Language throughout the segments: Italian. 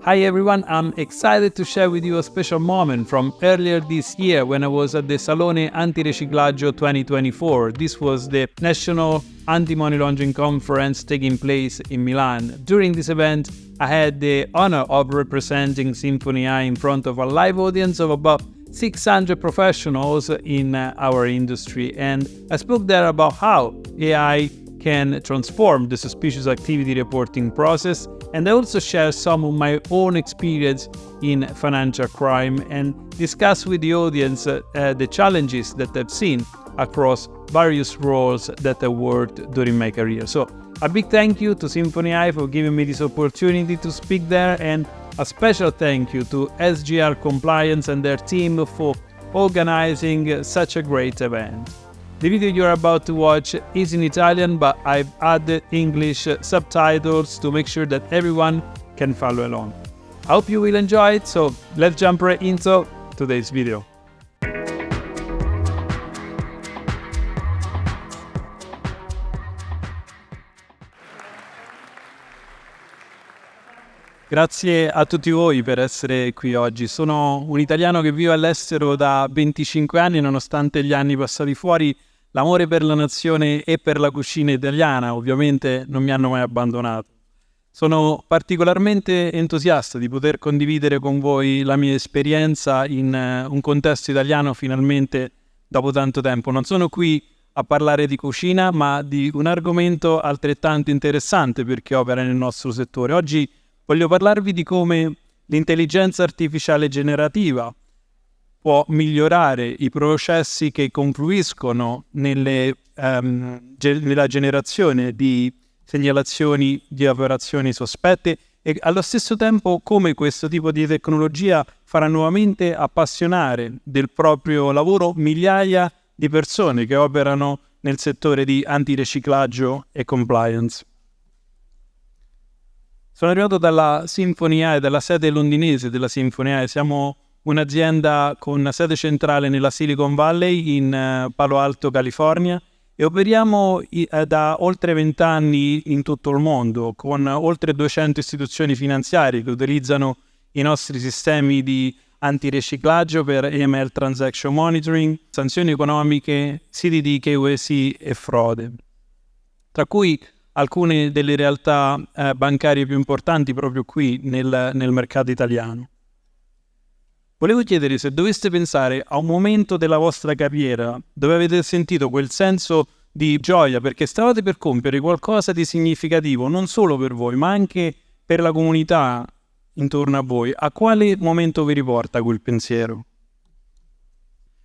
Hi everyone, I'm excited to share with you a special moment from earlier this year when I was at the Salone Antiriciclaggio 2024. This was the National Anti-Money Laundering Conference taking place in Milan. During this event, I had the honor of representing Symphony Eye in front of a live audience of about 600 professionals in our industry, and I spoke there about how AI can transform the suspicious activity reporting process, and I also share some of my own experience in financial crime and discuss with the audience the challenges that I've seen across various roles that I worked during my career. So a big thank you to Symphony Eye for giving me this opportunity to speak there, and a special thank you to SGR Compliance and their team for organizing such a great event. The video you're about to watch is in Italian, but I've added English subtitles to make sure that everyone can follow along. I hope you will enjoy it, so let's jump right into today's video. Grazie a tutti voi per essere qui oggi. Sono un italiano che vive all'estero da 25 anni, nonostante gli anni passati fuori, l'amore per la nazione e per la cucina italiana ovviamente non mi hanno mai abbandonato. Sono particolarmente entusiasta di poter condividere con voi la mia esperienza in un contesto italiano finalmente dopo tanto tempo. Non sono qui a parlare di cucina, ma di un argomento altrettanto interessante per chi opera nel nostro settore. Oggi voglio parlarvi di come l'intelligenza artificiale generativa può migliorare i processi che confluiscono nella generazione di segnalazioni di operazioni sospette, e allo stesso tempo come questo tipo di tecnologia farà nuovamente appassionare del proprio lavoro migliaia di persone che operano nel settore di antiriciclaggio e compliance. Sono arrivato dalla Symphony Eye, dalla sede londinese della Symphony Eye. Siamo un'azienda con sede centrale nella Silicon Valley in Palo Alto, California, e operiamo da oltre 20 anni in tutto il mondo, con oltre 200 istituzioni finanziarie che utilizzano i nostri sistemi di antiriciclaggio per AML Transaction Monitoring, sanzioni economiche, siti di KYC e frode, tra cui alcune delle realtà bancarie più importanti proprio qui nel mercato italiano. Volevo chiedere se doveste pensare a un momento della vostra carriera dove avete sentito quel senso di gioia perché stavate per compiere qualcosa di significativo non solo per voi ma anche per la comunità intorno a voi, a quale momento vi riporta quel pensiero?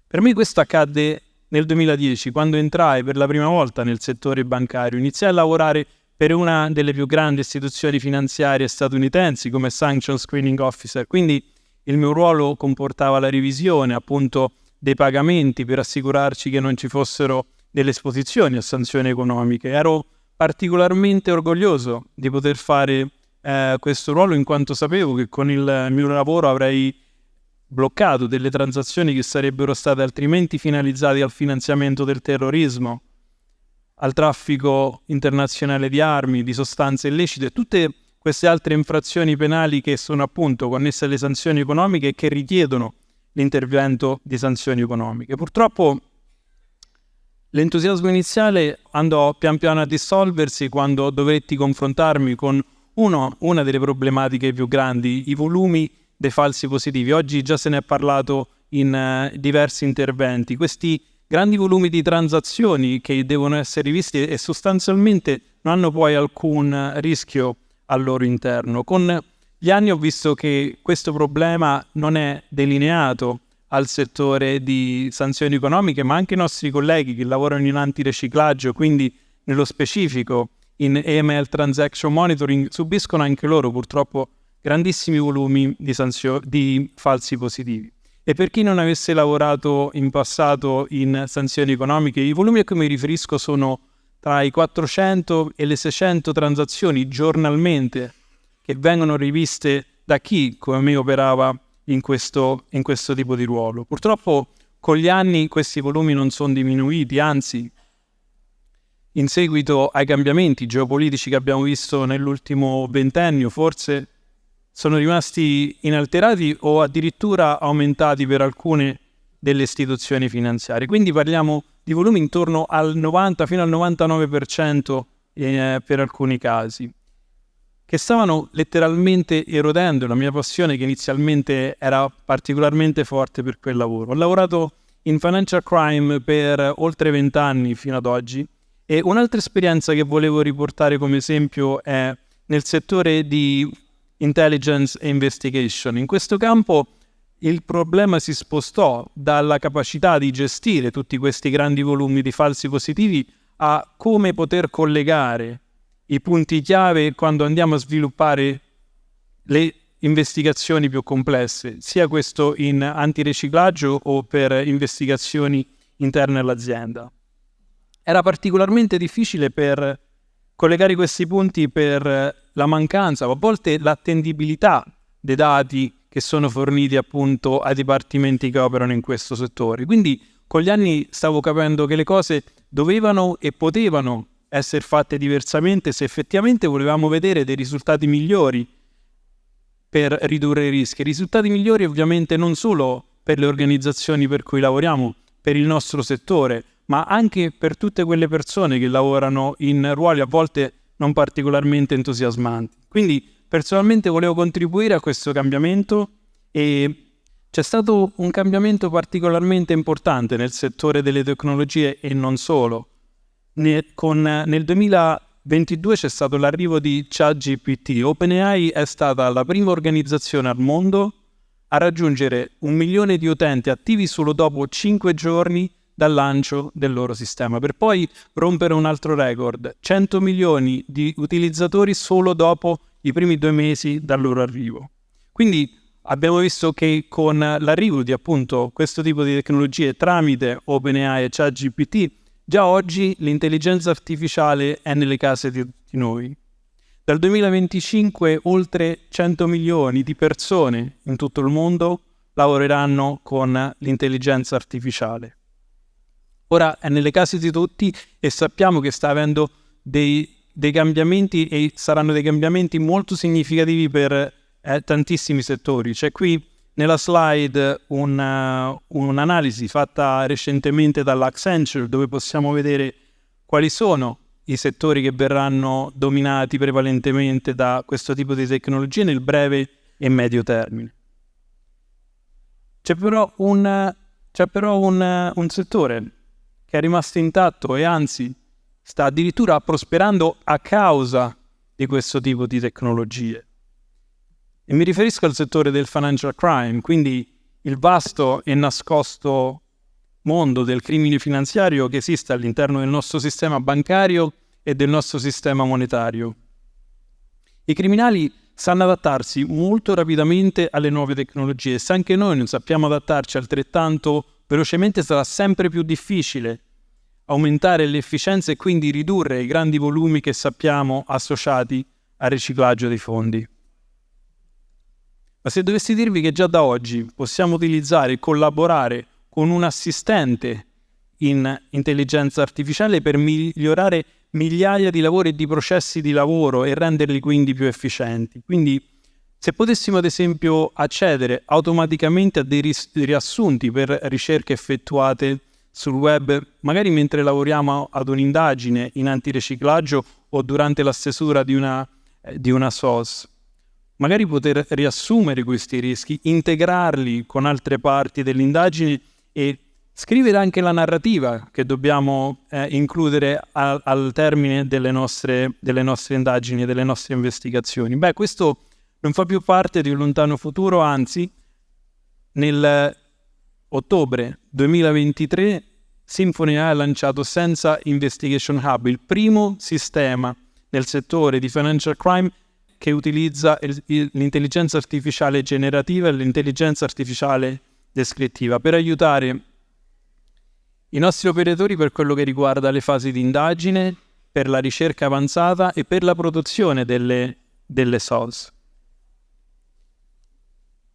Per me questo accadde nel 2010, quando entrai per la prima volta nel settore bancario. Iniziai a lavorare per una delle più grandi istituzioni finanziarie statunitensi come Sanction Screening Officer, quindi il mio ruolo comportava la revisione appunto dei pagamenti per assicurarci che non ci fossero delle esposizioni a sanzioni economiche. Ero particolarmente orgoglioso di poter fare questo ruolo, in quanto sapevo che con il mio lavoro avrei bloccato delle transazioni che sarebbero state altrimenti finalizzate al finanziamento del terrorismo, al traffico internazionale di armi, di sostanze illecite, tutte queste altre infrazioni penali che sono appunto connesse alle sanzioni economiche e che richiedono l'intervento di sanzioni economiche. Purtroppo l'entusiasmo iniziale andò pian piano a dissolversi quando dovetti confrontarmi con una delle problematiche più grandi, i volumi dei falsi positivi. Oggi già se ne è parlato in diversi interventi. Questi grandi volumi di transazioni che devono essere rivisti e sostanzialmente non hanno poi alcun rischio al loro interno. Con gli anni ho visto che questo problema non è delineato al settore di sanzioni economiche, ma anche i nostri colleghi che lavorano in antiriciclaggio, quindi nello specifico in AML Transaction Monitoring, subiscono anche loro purtroppo grandissimi volumi di falsi positivi. E per chi non avesse lavorato in passato in sanzioni economiche, i volumi a cui mi riferisco sono tra i 400 e le 600 transazioni giornalmente che vengono riviste da chi come me operava in questo tipo di ruolo. Purtroppo con gli anni questi volumi non sono diminuiti, anzi in seguito ai cambiamenti geopolitici che abbiamo visto nell'ultimo ventennio, forse sono rimasti inalterati o addirittura aumentati per alcune delle istituzioni finanziarie. Quindi parliamo di volumi intorno al 90 fino al 99% per alcuni casi, che stavano letteralmente erodendo la mia passione, che inizialmente era particolarmente forte per quel lavoro. Ho lavorato in financial crime per oltre 20 anni fino ad oggi, e un'altra esperienza che volevo riportare come esempio è nel settore di intelligence e investigation. In questo campo il problema si spostò dalla capacità di gestire tutti questi grandi volumi di falsi positivi a come poter collegare i punti chiave quando andiamo a sviluppare le investigazioni più complesse, sia questo in antiriciclaggio o per investigazioni interne all'azienda. Era particolarmente difficile per collegare questi punti per la mancanza o a volte l'attendibilità dei dati che sono forniti appunto ai dipartimenti che operano in questo settore. Quindi con gli anni stavo capendo che le cose dovevano e potevano essere fatte diversamente se effettivamente volevamo vedere dei risultati migliori per ridurre i rischi. Risultati migliori ovviamente non solo per le organizzazioni per cui lavoriamo, per il nostro settore, ma anche per tutte quelle persone che lavorano in ruoli a volte non particolarmente entusiasmanti. Quindi personalmente volevo contribuire a questo cambiamento, e c'è stato un cambiamento particolarmente importante nel settore delle tecnologie e non solo. Nel 2022 c'è stato l'arrivo di ChatGPT. OpenAI è stata la prima organizzazione al mondo a raggiungere 1 milione di utenti attivi solo dopo 5 giorni dal lancio del loro sistema, per poi rompere un altro record: 100 milioni di utilizzatori solo dopo i primi 2 mesi dal loro arrivo. Quindi abbiamo visto che con l'arrivo di appunto questo tipo di tecnologie tramite OpenAI e ChatGPT, già oggi l'intelligenza artificiale è nelle case di tutti noi. Dal 2025 oltre 100 milioni di persone in tutto il mondo lavoreranno con l'intelligenza artificiale. Ora è nelle case di tutti e sappiamo che sta avendo dei cambiamenti, e saranno dei cambiamenti molto significativi per tantissimi settori. C'è qui nella slide un'analisi fatta recentemente dall'Accenture, dove possiamo vedere quali sono i settori che verranno dominati prevalentemente da questo tipo di tecnologie nel breve e medio termine. C'è però un settore che è rimasto intatto e anzi sta addirittura prosperando a causa di questo tipo di tecnologie. E mi riferisco al settore del financial crime, quindi il vasto e nascosto mondo del crimine finanziario che esiste all'interno del nostro sistema bancario e del nostro sistema monetario. I criminali sanno adattarsi molto rapidamente alle nuove tecnologie. Se anche noi non sappiamo adattarci altrettanto velocemente, sarà sempre più difficile aumentare l'efficienza e quindi ridurre i grandi volumi che sappiamo associati al riciclaggio dei fondi. Ma se dovessi dirvi che già da oggi possiamo utilizzare e collaborare con un assistente in intelligenza artificiale per migliorare migliaia di lavori e di processi di lavoro e renderli quindi più efficienti. Quindi se potessimo ad esempio accedere automaticamente a dei riassunti per ricerche effettuate sul web, magari mentre lavoriamo ad un'indagine in antiriciclaggio o durante la stesura di una SOS, magari poter riassumere questi rischi, integrarli con altre parti dell'indagine e scrivere anche la narrativa che dobbiamo includere al termine delle nostre indagini e delle nostre investigazioni. Questo non fa più parte di un lontano futuro, anzi, nel ottobre 2023 Symphony AI ha lanciato Senza Investigation Hub, il primo sistema nel settore di financial crime che utilizza l'intelligenza artificiale generativa e l'intelligenza artificiale descrittiva per aiutare i nostri operatori per quello che riguarda le fasi di indagine, per la ricerca avanzata e per la produzione delle SOS.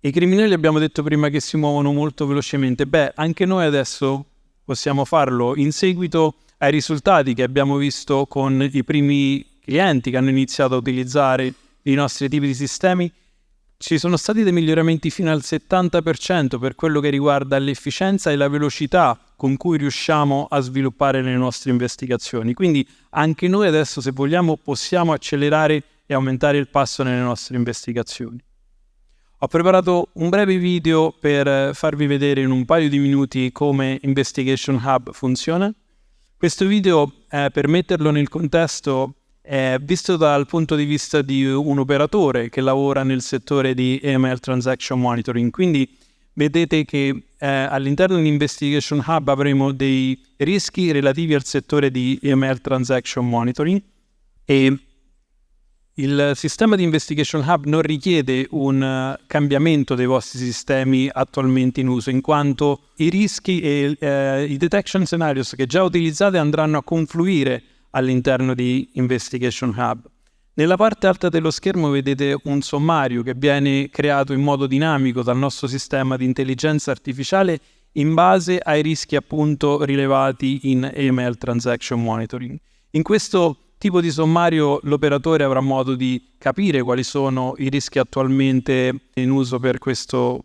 I criminali, abbiamo detto prima, che si muovono molto velocemente. Anche noi adesso possiamo farlo in seguito ai risultati che abbiamo visto con i primi clienti che hanno iniziato a utilizzare i nostri tipi di sistemi. ci sono stati dei miglioramenti fino al 70% per quello che riguarda l'efficienza e la velocità con cui riusciamo a sviluppare le nostre investigazioni. Quindi anche noi adesso, se vogliamo, possiamo accelerare e aumentare il passo nelle nostre investigazioni. Ho preparato un breve video per farvi vedere in un paio di minuti come Investigation Hub funziona. Questo video, per metterlo nel contesto, è visto dal punto di vista di un operatore che lavora nel settore di AML Transaction Monitoring. Quindi vedete che all'interno di Investigation Hub avremo dei rischi relativi al settore di AML Transaction Monitoring e il sistema di Investigation Hub non richiede un cambiamento dei vostri sistemi attualmente in uso, in quanto i rischi e i detection scenarios che già utilizzate andranno a confluire all'interno di Investigation Hub. Nella parte alta dello schermo vedete un sommario che viene creato in modo dinamico dal nostro sistema di intelligenza artificiale in base ai rischi appunto rilevati in AML Transaction Monitoring. In questo tipo di sommario l'operatore avrà modo di capire quali sono i rischi attualmente in uso per questo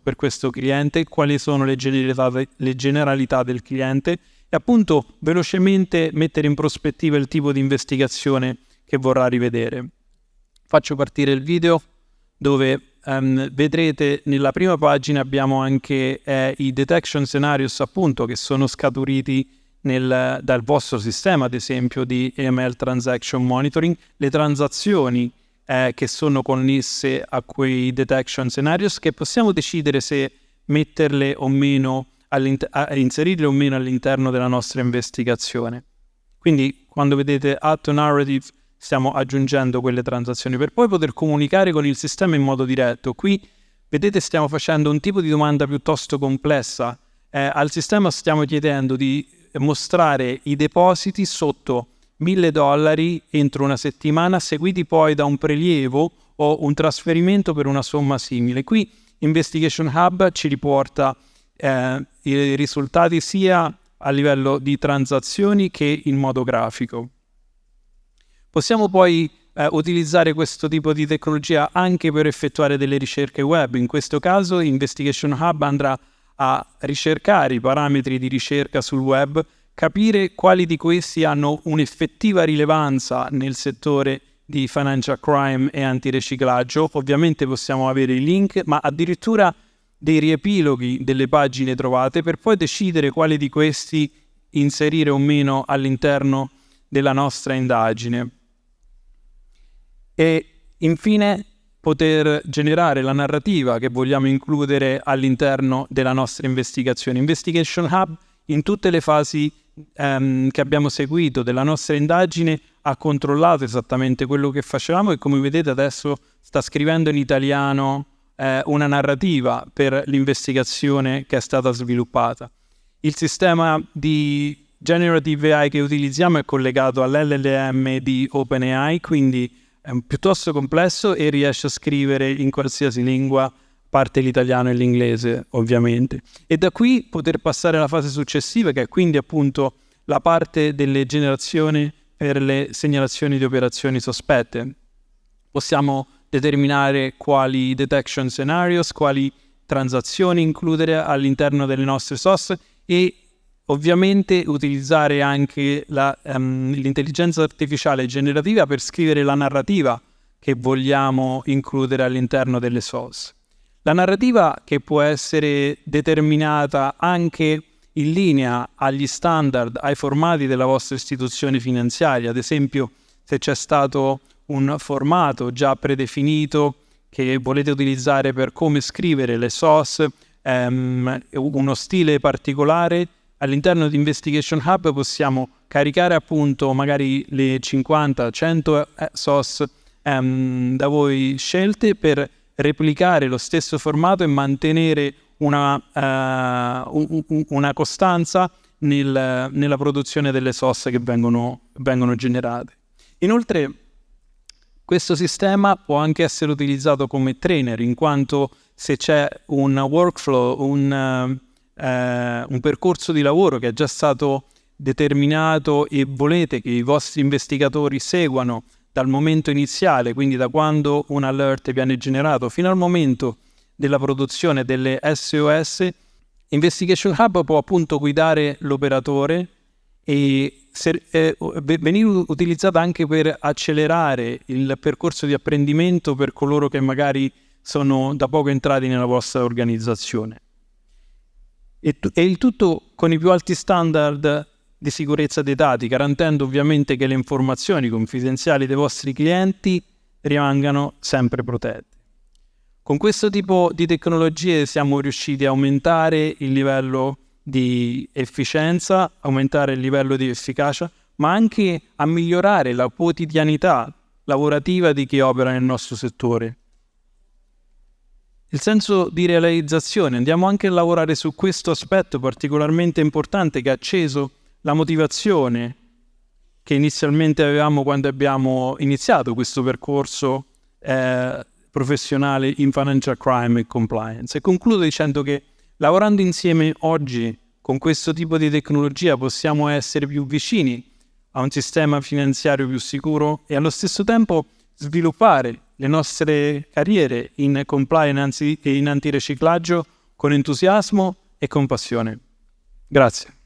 cliente, quali sono le generalità del cliente e appunto velocemente mettere in prospettiva il tipo di investigazione che vorrà rivedere. Faccio partire il video dove vedrete nella prima pagina abbiamo anche i detection scenarios appunto che sono scaturiti dal vostro sistema, ad esempio di AML Transaction Monitoring, le transazioni che sono connesse a quei detection scenarios che possiamo decidere se metterle o meno inserirle o meno all'interno della nostra investigazione. Quindi quando vedete add to narrative stiamo aggiungendo quelle transazioni per poi poter comunicare con il sistema in modo diretto. Qui vedete stiamo facendo un tipo di domanda piuttosto complessa. Al sistema stiamo chiedendo di mostrare i depositi sotto $1.000 entro una settimana, seguiti poi da un prelievo o un trasferimento per una somma simile. Qui Investigation Hub ci riporta i risultati sia a livello di transazioni che in modo grafico. Possiamo poi utilizzare questo tipo di tecnologia anche per effettuare delle ricerche web. In questo caso Investigation Hub andrà a ricercare i parametri di ricerca sul web, capire quali di questi hanno un'effettiva rilevanza nel settore di financial crime e antiriciclaggio. Ovviamente possiamo avere i link, ma addirittura dei riepiloghi delle pagine trovate per poi decidere quali di questi inserire o meno all'interno della nostra indagine. E infine poter generare la narrativa che vogliamo includere all'interno della nostra investigazione. Investigation Hub in tutte le fasi che abbiamo seguito della nostra indagine ha controllato esattamente quello che facevamo e come vedete adesso sta scrivendo in italiano una narrativa per l'investigazione che è stata sviluppata. Il sistema di Generative AI che utilizziamo è collegato all'LLM di OpenAI, quindi è piuttosto complesso e riesce a scrivere in qualsiasi lingua, a parte l'italiano e l'inglese ovviamente. E da qui poter passare alla fase successiva, che è quindi appunto la parte delle generazioni per le segnalazioni di operazioni sospette. Possiamo determinare quali detection scenarios, quali transazioni includere all'interno delle nostre SOS e ovviamente utilizzare anche l'intelligenza artificiale generativa per scrivere la narrativa che vogliamo includere all'interno delle SOS. La narrativa che può essere determinata anche in linea agli standard, ai formati della vostra istituzione finanziaria, ad esempio se c'è stato un formato già predefinito che volete utilizzare per come scrivere le SOS, uno stile particolare, all'interno di Investigation Hub possiamo caricare appunto magari le 50-100 SOS da voi scelte per replicare lo stesso formato e mantenere una costanza nella produzione delle SOS che vengono generate. Inoltre questo sistema può anche essere utilizzato come trainer, in quanto se c'è un workflow, un percorso di lavoro che è già stato determinato e volete che i vostri investigatori seguano dal momento iniziale, quindi da quando un alert viene generato, fino al momento della produzione delle SOS, Investigation Hub può appunto guidare l'operatore e venire utilizzata anche per accelerare il percorso di apprendimento per coloro che magari sono da poco entrati nella vostra organizzazione. E il tutto con i più alti standard di sicurezza dei dati, garantendo ovviamente che le informazioni confidenziali dei vostri clienti rimangano sempre protette. Con questo tipo di tecnologie siamo riusciti a aumentare il livello di efficienza, aumentare il livello di efficacia, ma anche a migliorare la quotidianità lavorativa di chi opera nel nostro settore. Il senso di realizzazione, andiamo anche a lavorare su questo aspetto particolarmente importante che ha acceso la motivazione che inizialmente avevamo quando abbiamo iniziato questo percorso professionale in financial crime e compliance. E concludo dicendo che lavorando insieme oggi con questo tipo di tecnologia possiamo essere più vicini a un sistema finanziario più sicuro e allo stesso tempo sviluppare le nostre carriere in compliance e in antiriciclaggio con entusiasmo e con passione. Grazie.